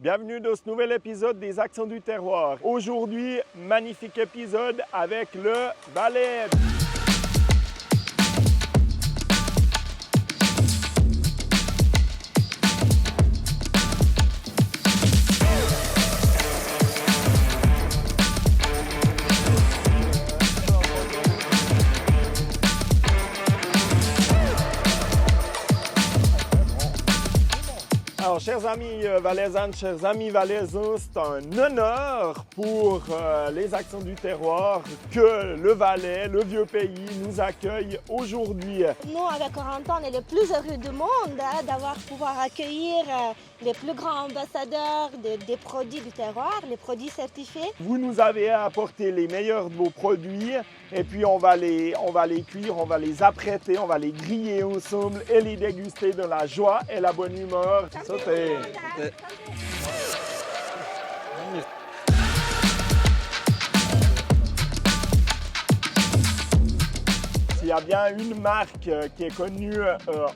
Bienvenue dans ce nouvel épisode des Accents du terroir. Aujourd'hui, magnifique épisode avec le Valais. Alors, chers amis valaisannes, chers amis valaisans, c'est un honneur pour les Accents du terroir que le Valais, le vieux pays, nous accueille aujourd'hui. Nous, avec Corentin, on est les plus heureux du monde d'avoir pouvoir accueillir les plus grands ambassadeurs des produits du terroir, les produits certifiés. Vous nous avez apporté les meilleurs de vos produits et puis on va les cuire, on va les apprêter, on va les griller ensemble et les déguster dans la joie et la bonne humeur. Sautez. S'il y a bien une marque qui est connue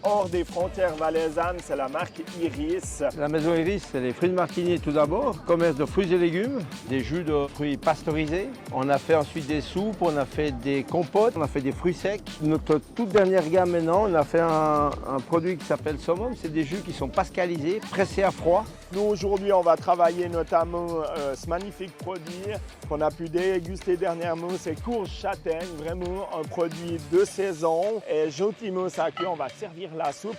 hors des frontières valaisannes, c'est la marque Iris. La maison Iris, c'est les fruits de Martigny tout d'abord, commerce de fruits et légumes, des jus de fruits pasteurisés. On a fait ensuite des soupes, on a fait des compotes, on a fait des fruits secs. Notre toute dernière gamme maintenant, on a fait un produit qui s'appelle Summum. C'est des jus qui sont pascalisés, pressés à froid. Nous, aujourd'hui, on va travailler notamment ce magnifique produit qu'on a pu déguster dernièrement. C'est courge châtaigne, vraiment un produit de saison. Et gentiment ça cuit, on va servir la soupe.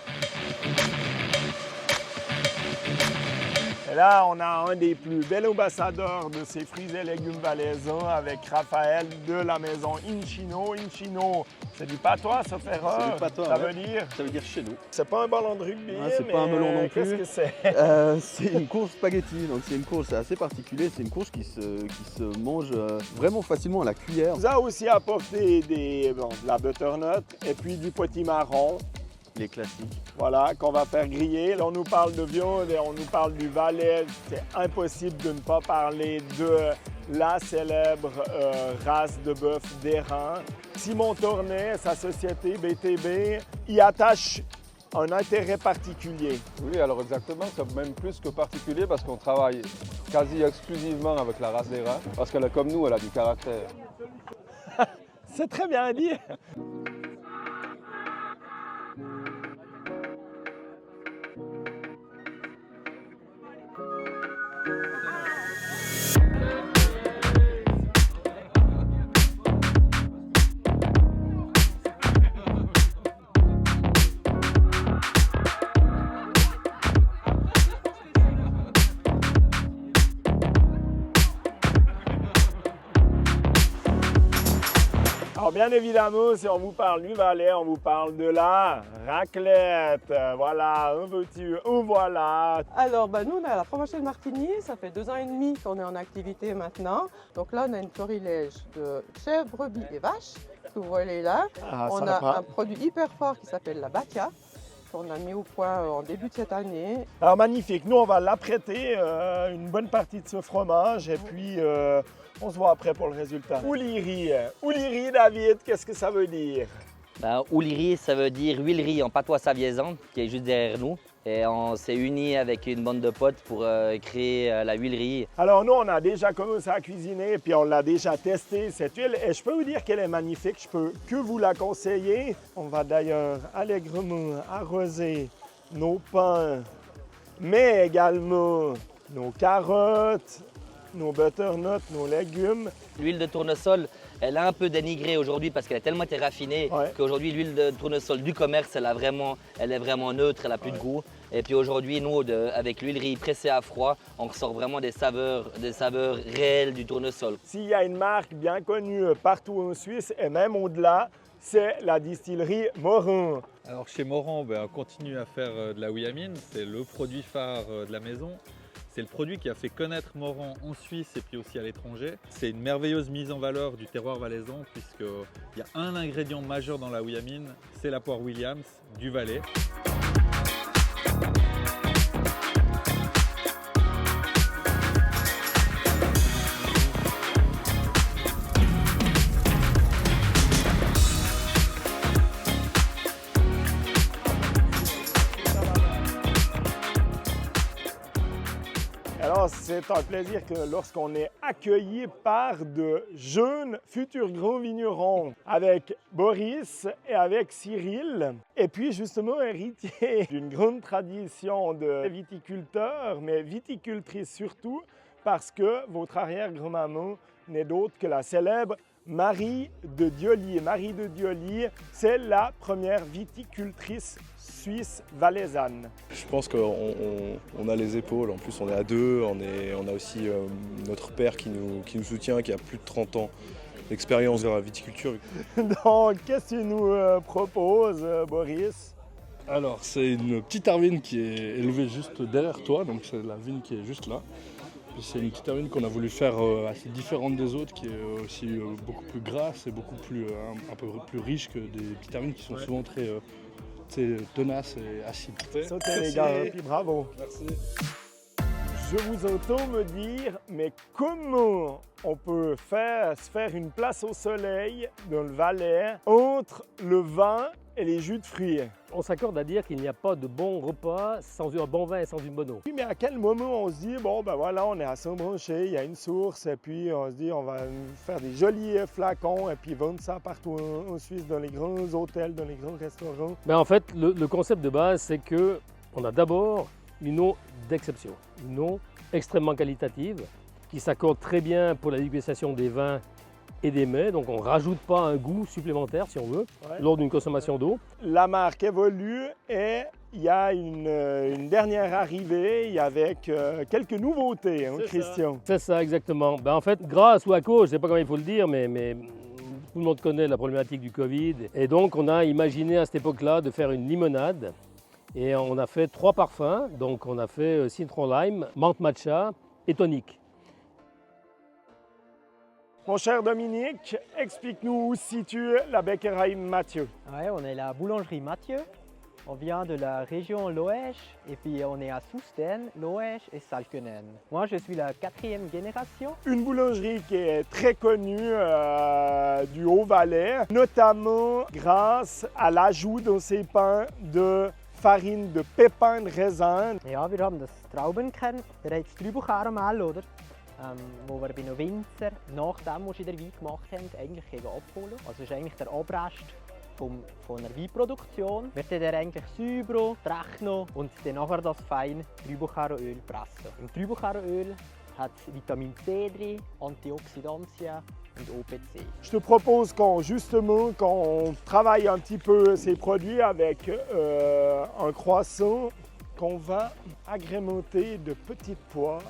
Et là, on a un des plus bels ambassadeurs de ces fruits et légumes valaisans avec Raphaël de la maison Incino. Incino, c'est du patois, sauf erreur. C'est du patois, ça ouais. veut dire? Ça veut dire chez nous. C'est pas un ballon de rugby, C'est pas un melon non plus. Qu'est-ce que c'est? C'est une courge spaghetti, donc c'est une courge assez particulière. C'est une courge qui se mange vraiment facilement à la cuillère. On nous a aussi apporté de la butternut et puis du potimarron. Les classiques. Voilà, qu'on va faire griller. Là, on nous parle de viande et on nous parle du Valais. C'est impossible de ne pas parler de la célèbre race de bœuf d'Airain. Simon Tornet, sa société BTB, y attache un intérêt particulier. Oui, alors exactement, c'est même plus que particulier parce qu'on travaille quasi exclusivement avec la race des reins, parce qu'elle est comme nous, elle a du caractère. C'est très bien dit. Alors bien évidemment, si on vous parle du Valais, on vous parle de la raclette. Voilà, un veux-tu, un voilà. Alors, nous, on a la fromagerie de Martigny. Ça fait 2 ans et demi qu'on est en activité maintenant. Donc là, on a une florilège de chèvres, brebis et vaches. Que vous voyez là. Ah, on sympa. a un produit hyper fort qui s'appelle la Batia, qu'on a mis au point en début de cette année. Alors magnifique, nous on va l'apprêter une bonne partie de ce fromage et puis on se voit après pour le résultat. Ouliri, David, qu'est-ce que ça veut dire? Ouliri, ça veut dire huilerie en patois saviesan, qui est juste derrière nous. Et on s'est unis avec une bande de potes pour créer la huilerie. Alors nous on a déjà commencé à cuisiner et puis on l'a déjà testé cette huile et je peux vous dire qu'elle est magnifique, je peux que vous la conseiller. On va d'ailleurs allègrement arroser nos pains, mais également nos carottes, nos butternuts, nos légumes. L'huile de tournesol, elle a un peu dénigré aujourd'hui parce qu'elle a tellement été raffinée qu'aujourd'hui l'huile de tournesol du commerce, elle est vraiment neutre, elle n'a plus de goût. Et puis aujourd'hui, nous, avec l'huilerie pressée à froid, on ressort vraiment des saveurs réelles du tournesol. S'il y a une marque bien connue partout en Suisse et même au-delà, c'est la distillerie Morin. Alors chez Moran, on continue à faire de la ouiamine, c'est le produit phare de la maison. C'est le produit qui a fait connaître Moran en Suisse et puis aussi à l'étranger. C'est une merveilleuse mise en valeur du terroir valaisan puisqu'il y a un ingrédient majeur dans la ouiamine, c'est la poire Williams du Valais. Alors, c'est un plaisir que lorsqu'on est accueilli par de jeunes futurs grands vignerons avec Boris et avec Cyril. Et puis, justement, héritier d'une grande tradition de viticulteurs, mais viticultrices surtout, parce que votre arrière-grand-maman n'est d'autre que la célèbre Marie de Diollier. Marie de Diollier, c'est la première viticultrice suisse valaisanne. Je pense qu'on a les épaules, en plus on est à deux, on a aussi notre père qui nous soutient, qui a plus de 30 ans d'expérience dans la viticulture. Donc, qu'est-ce que tu nous proposes, Boris? Alors, c'est une petite arvine qui est élevée juste derrière toi, donc c'est la vigne qui est juste là. Puis c'est une petite arvine qu'on a voulu faire assez différente des autres, qui est aussi beaucoup plus grasse et beaucoup plus, un peu plus riche que des petites arvines qui sont souvent très tenaces et acides. Sautez les gars, puis bravo. Merci. Je vous entends me dire, mais comment on peut se faire une place au soleil dans le Valais entre le vin et les jus de fruits? On s'accorde à dire qu'il n'y a pas de bon repas sans un bon vin et sans une bonne eau. Oui, mais à quel moment on se dit, bon ben voilà, on est à Saint-Branché, il y a une source, et puis on se dit, on va faire des jolis flacons, et puis vendre ça partout en Suisse, dans les grands hôtels, dans les grands restaurants? Mais en fait, le concept de base, c'est qu'on a d'abord une eau d'exception, une eau extrêmement qualitative, qui s'accorde très bien pour la dégustation des vins et des mets, donc on ne rajoute pas un goût supplémentaire, si on veut, lors d'une consommation d'eau. La marque évolue et il y a une dernière arrivée avec quelques nouveautés, hein, Christian. C'est ça, exactement. Ben, en fait, grâce ou à cause, je ne sais pas comment il faut le dire, mais tout le monde connaît la problématique du Covid. Et donc, on a imaginé à cette époque-là de faire une limonade. Et on a fait 3 parfums. Donc, on a fait citron lime, menthe matcha et tonique. Mon cher Dominique, explique-nous où se situe la Bäckerei Mathieu. Ouais, on est la boulangerie Mathieu. On vient de la région Loèche et puis on est à Soesten, Loèche et Salkenen. Moi, je suis la 4e génération. Une boulangerie qui est très connue du Haut-Valais, notamment grâce à l'ajout dans ses pains de farine de pépins de raisin. Ja, wir haben das Traubenkern, bereits Trübelkaramell, oder? Wo wir bei einem Winzer, nachdem wir den Wein gemacht haben, eigentlich abholen. Also das ist eigentlich der Abrest von einer Weinproduktion. Wird dann eigentlich säuber, trocknen und dann nachher das fein Trübelkernöl pressen. Im Trübelkernöl hat es Vitamin C drin, Antioxidantien und OPC. Je te propose qu'on travaille un petit peu ces produits avec un croissant qu'on va agrémenter de petites poires.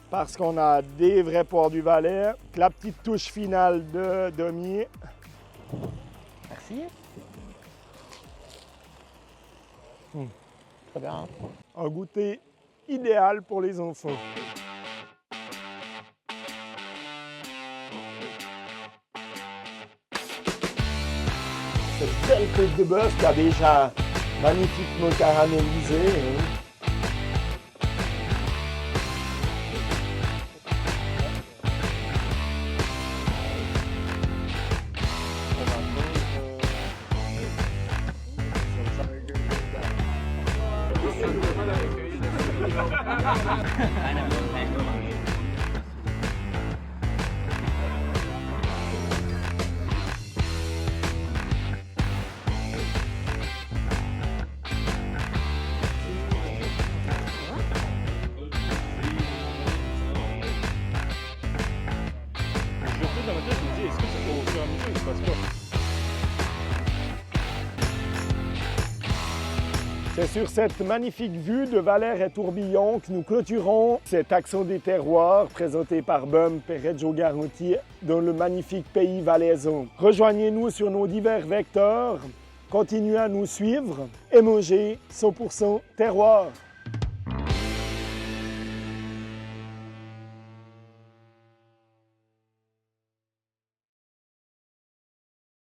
Parce qu'on a des vrais poires du Valais. La petite touche finale de Domi. Merci. Très bien. Un goûter idéal pour les enfants. Cette belle côte de bœuf qui a déjà magnifiquement caramélisé. Hein. C'est sur cette magnifique vue de Valère et Tourbillon que nous clôturons cet accent des terroirs présenté par BUM et Reggio Garanti dans le magnifique pays valaisan. Rejoignez-nous sur nos divers vecteurs, continuez à nous suivre et mangez 100% terroir.